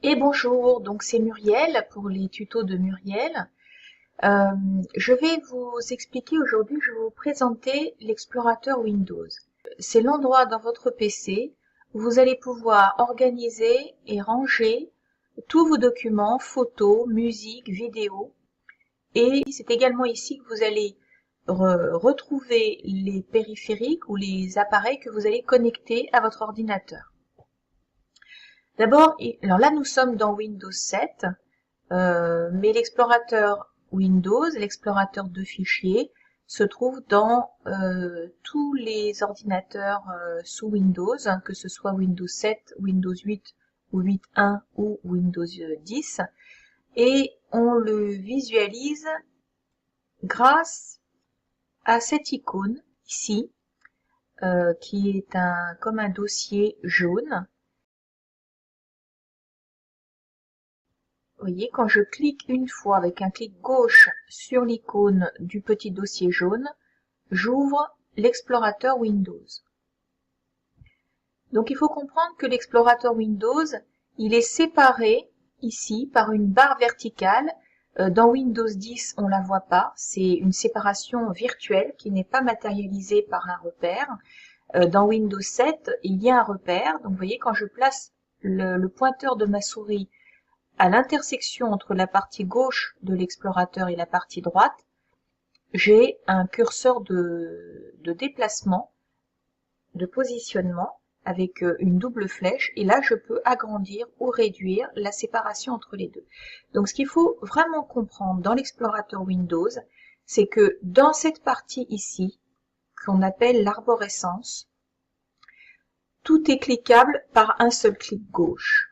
Et bonjour, donc c'est Muriel pour les tutos de Muriel. Euh, je vais vous expliquer aujourd'hui, je vais vous présenter l'explorateur Windows. C'est l'endroit dans votre PC où vous allez pouvoir organiser et ranger tous vos documents, photos, musique, vidéos. Et c'est également ici que vous allez retrouver les périphériques ou les appareils que vous allez connecter à votre ordinateur. D'abord, alors là nous sommes dans Windows 7, mais l'explorateur Windows, l'explorateur de fichiers, se trouve dans tous les ordinateurs sous Windows, hein, que ce soit Windows 7, Windows 8 ou 8.1 ou Windows 10, et on le visualise grâce à cette icône ici, qui est comme un dossier jaune. Vous voyez, quand je clique une fois avec un clic gauche sur l'icône du petit dossier jaune, j'ouvre l'explorateur Windows. Donc il faut comprendre que l'explorateur Windows, il est séparé ici par une barre verticale. Dans Windows 10, on la voit pas, c'est une séparation virtuelle qui n'est pas matérialisée par un repère. Dans Windows 7, il y a un repère, donc vous voyez, quand je place le pointeur de ma souris à l'intersection entre la partie gauche de l'explorateur et la partie droite, j'ai un curseur de déplacement, de positionnement avec une double flèche, et là je peux agrandir ou réduire la séparation entre les deux. Donc ce qu'il faut vraiment comprendre dans l'explorateur Windows, c'est que dans cette partie ici, qu'on appelle l'arborescence, tout est cliquable par un seul clic gauche.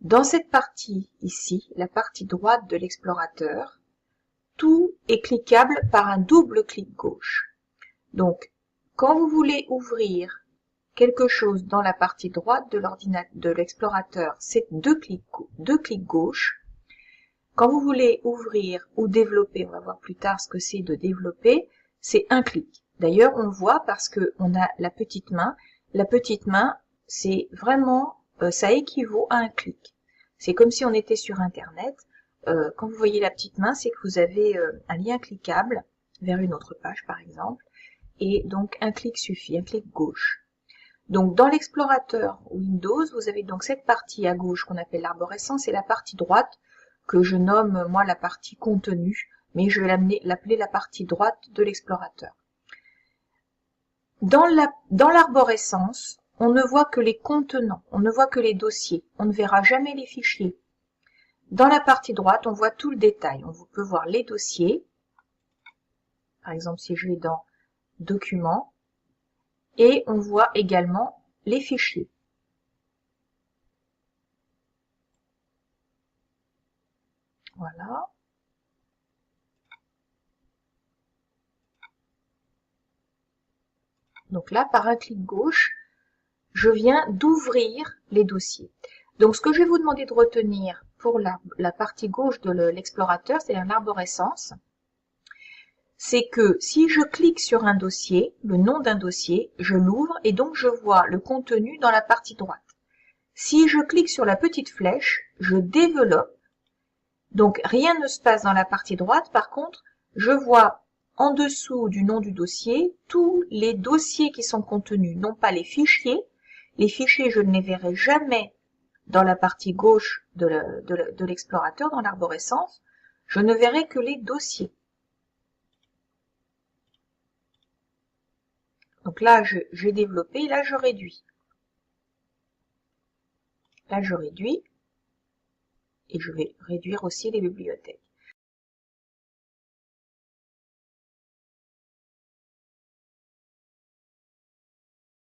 Dans cette partie ici, la partie droite de l'explorateur, tout est cliquable par un double clic gauche. Donc, quand vous voulez ouvrir quelque chose dans la partie droite de l'explorateur, c'est deux clics gauche. Quand vous voulez ouvrir ou développer, on va voir plus tard ce que c'est de développer, c'est un clic. D'ailleurs, on voit parce que on a la petite main. La petite main, c'est vraiment, ça équivaut à un clic. C'est comme si on était sur Internet. Quand vous voyez la petite main, c'est que vous avez un lien cliquable vers une autre page, par exemple. Et donc, un clic suffit, un clic gauche. Donc, dans l'explorateur Windows, vous avez donc cette partie à gauche qu'on appelle l'arborescence et la partie droite que je nomme, moi, la partie contenu, mais je vais l'appeler la partie droite de l'explorateur. Dans l'arborescence, on ne voit que les contenants, on ne voit que les dossiers, on ne verra jamais les fichiers. Dans la partie droite, on voit tout le détail. On peut voir les dossiers. Par exemple, si je vais dans Documents, et on voit également les fichiers. Voilà. Donc là, par un clic gauche, je viens d'ouvrir les dossiers. Donc ce que je vais vous demander de retenir pour la partie gauche de l'explorateur, c'est-à-dire l'arborescence, c'est que si je clique sur un dossier, le nom d'un dossier, je l'ouvre et donc je vois le contenu dans la partie droite. Si je clique sur la petite flèche, je développe. Donc rien ne se passe dans la partie droite. Par contre, je vois en dessous du nom du dossier tous les dossiers qui sont contenus, non pas les fichiers. Les fichiers, je ne les verrai jamais dans la partie gauche de l'explorateur, dans l'arborescence. Je ne verrai que les dossiers. Donc là, j'ai développé, là je réduis. Là je réduis, et je vais réduire aussi les bibliothèques.